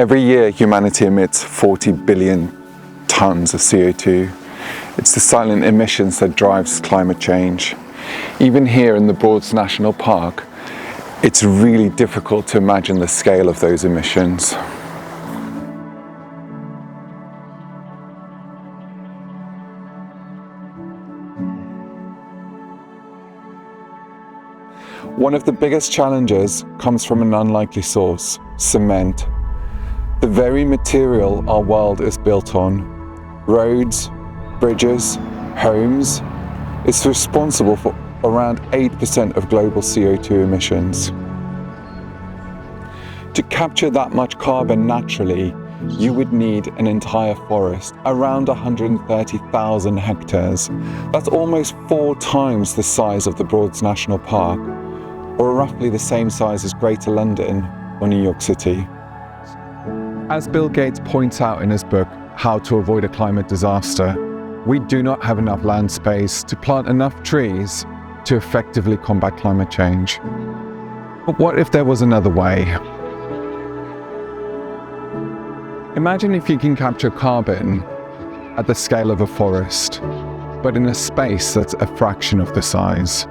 Every year, humanity emits 40 billion tons of CO2. It's the silent emissions that drives climate change. Even here in the Broads National Park, it's really difficult to imagine the scale of those emissions. One of the biggest challenges comes from an unlikely source: cement. The very material our world is built on, roads, bridges, homes, is responsible for around 8% of global CO2 emissions. To capture that much carbon naturally, you would need an entire forest, around 130,000 hectares. That's almost 4 times the size of the Broads National Park, or roughly the same size as Greater London or New York City. As Bill Gates points out in his book, How to Avoid a Climate Disaster, we do not have enough land space to plant enough trees to effectively combat climate change. But what if there was another way? Imagine if you can capture carbon at the scale of a forest, but in a space that's a fraction of the size.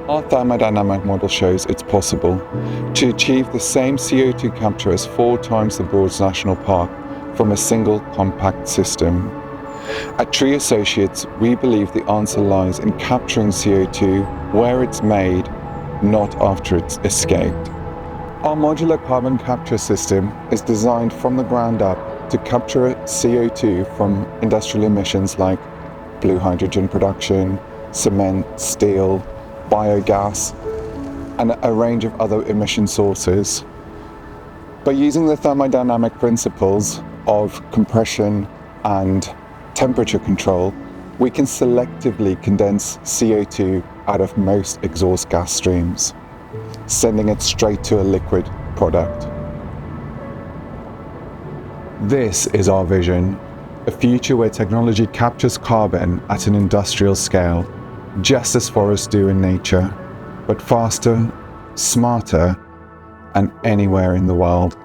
Our thermodynamic model shows it's possible to achieve the same CO2 capture as 4 times the Broads National Park from a single compact system. At Tree Associates, we believe the answer lies in capturing CO2 where it's made, not after it's escaped. Our modular carbon capture system is designed from the ground up to capture CO2 from industrial emissions like blue hydrogen production, cement, steel, biogas, and a range of other emission sources. By using the thermodynamic principles of compression and temperature control, we can selectively condense CO2 out of most exhaust gas streams, sending it straight to a liquid product. This is our vision, a future where technology captures carbon at an industrial scale, just as forests do in nature, but faster, smarter, and anywhere in the world.